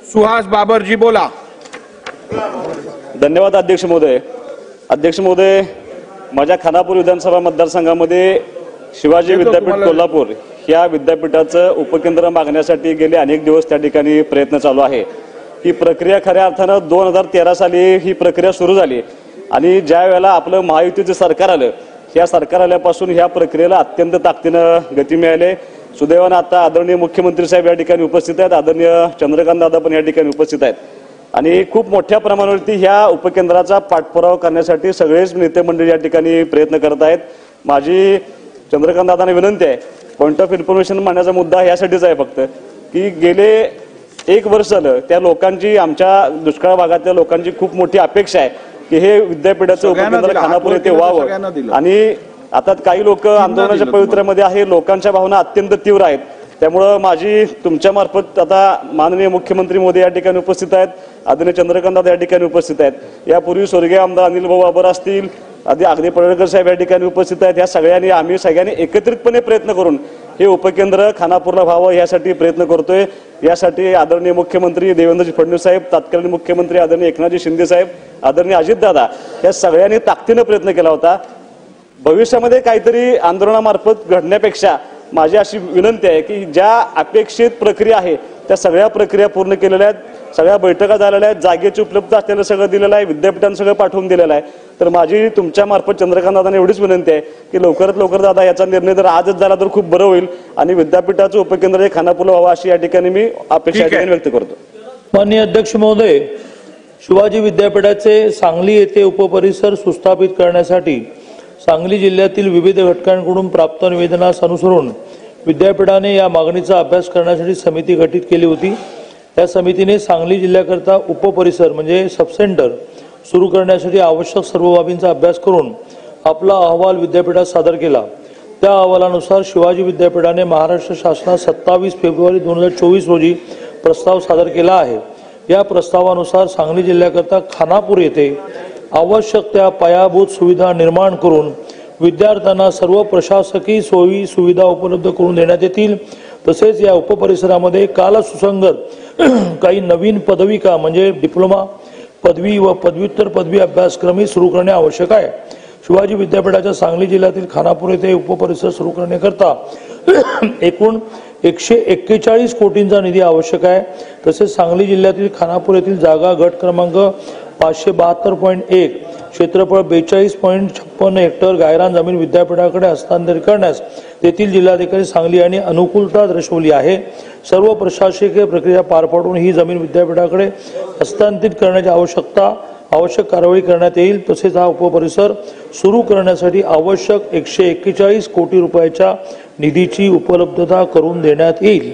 सुहास बाबरजी बोला। धन्यवाद अध्यक्ष महोदय। अध्यक्ष महोदय, माझ्या खानापूर विधानसभा मतदारसंघामध्ये शिवाजी विद्यापीठ कोल्हापूर या विद्यापीठाचं उपकेंद्र मागण्यासाठी गेले अनेक दिवस त्या ठिकाणी प्रयत्न चालू आहे। ही प्रक्रिया खऱ्या अर्थानं 2013 साली ही प्रक्रिया सुरू झाली आणि ज्या वेळेला आपलं महायुतीचं सरकार आलं, या सरकार आल्यापासून ह्या प्रक्रियेला अत्यंत ताकदीनं गती मिळाली। सुदैवानं आता आदरणीय मुख्यमंत्री साहेब या ठिकाणी उपस्थित आहेत, आदरणीय चंद्रकांत दादा पण या ठिकाणी उपस्थित आहेत आणि खूप मोठ्या प्रमाणावरती ह्या उपकेंद्राचा पाठपुरावा करण्यासाठी सगळेच नेते मंडळी या ठिकाणी प्रयत्न करत आहेत। माझी चंद्रकांत दादांना विनंती आहे, पॉइंट ऑफ इन्फॉर्मेशन मांडण्याचा मुद्दा यासाठीच आहे फक्त की गेले 1 वर्ष झालं त्या लोकांची, आमच्या दुष्काळ भागातल्या लोकांची खूप मोठी अपेक्षा आहे की हे विद्यापीठाचं उपकेंद्र खानापूर येथे व्हावं आणि आता काही लोक आंदोलनाच्या पवित्र्यामध्ये आहे। लोकांच्या भावना अत्यंत तीव्र आहेत, त्यामुळे माझी तुमच्या मार्फत आता माननीय मुख्यमंत्री मोदी या ठिकाणी उपस्थित आहेत, आदरणीय चंद्रकांत दादा या ठिकाणी उपस्थित आहेत, यापूर्वी स्वर्गीय आमदार अनिल भाऊ बाबर असतील, अगदी पडळकर साहेब या ठिकाणी उपस्थित आहेत। या सगळ्यांनी आम्ही सगळ्यांनी एकत्रितपणे प्रयत्न करून हे उपकेंद्र खानापूरला व्हावं यासाठी प्रयत्न करतोय। यासाठी आदरणीय मुख्यमंत्री देवेंद्रजी फडणवीस साहेब, तत्कालीन मुख्यमंत्री आदरणीय एकनाथजी शिंदे साहेब, आदरणीय अजितदादा या सगळ्यांनी ताकदीनं प्रयत्न केला होता। भविष्यामध्ये काहीतरी आंदोलनामार्फत घडण्यापेक्षा माझी अशी विनंती आहे की ज्या अपेक्षित प्रक्रिया आहे त्या सगळ्या प्रक्रिया पूर्ण केलेल्या आहेत, सगळ्या बैठका झालेल्या आहेत, जागेची उपलब्धता असलेलं सगळं दिलेलं आहे, विद्यापीठांना सगळं पाठवून दिलेलं आहे। तर माझी तुमच्या मार्फत चंद्रकांत दादांना एवढीच विनंती आहे की लवकरात लवकर दादा याचा निर्णय जर आजच झाला तर खूप बरं होईल आणि विद्यापीठाचं उपकेंद्र हे खानापूरला व्हावं अशी या ठिकाणी मी अपेक्षा व्यक्त करतो। माननीय अध्यक्ष महोदय, शिवाजी विद्यापीठाचे सांगली येथे उपपरिसर सुस्थापित करण्यासाठी सांगली जिल्ह्यातील विविध घटकांकडून प्राप्त निवेदनास अनुसरून विद्यापीठाने या मागणीचा अभ्यास करण्यासाठी समिती गठीत केली होती। या समितीने सांगली जिल्ह्याकरता उपपरिसर म्हणजे सबसेंटर सुरू करण्यासाठी आवश्यक सर्व बाबींचा अभ्यास करून आपला अहवाल विद्यापीठात सादर केला। त्या अहवालानुसार शिवाजी विद्यापीठाने महाराष्ट्र शासनास 27 फेब्रुवारी 2024 रोजी प्रस्ताव सादर केला आहे। या प्रस्तावानुसार सांगली जिल्ह्याकरता खानापूर येथे आवश्यक त्या पायाभूत सुविधा निर्माण करून विद्यार्थ्यांना सर्व प्रशासकीय सोयी सुविधा उपलब्ध करून देण्यात येतील। तसेच या उपपरिसरामध्ये कालसुसंगत काही नवीन पदविका म्हणजे डिप्लोमा पदवी व पदव्युत्तर पदवी अभ्यासक्रम सुरू करणे आवश्यक आहे। शिवाजी विद्यापीठाच्या सांगली जिल्ह्यातील खानापूर येथे उपपरिसर सुरू करण्याकरता एकूण 141 कोटींचा निधी आवश्यक आहे। तसेच सांगली जिल्ह्यातील खानापूर येथील जागा गट क्रमांक 572.1 क्षेत्रफळ 42.56 हेक्टर गायरान जमीन विद्यापीठाकडे हस्तांतरित करण्यास तेथील जिल्हाधिकारी सांगली यांनी अनुकूलता दर्शवली आहे। सर्व प्रशासकीय प्रक्रिया पार पाडून ही जमीन विद्यापीठाकडे हस्तांतरित करण्याची आवश्यक कारवाई करण्यात येईल। तसेच हा उपपरिसर सुरू करण्यासाठी आवश्यक 141 कोटी रुपयाच्या निधीची उपलब्धता करून देण्यात येईल।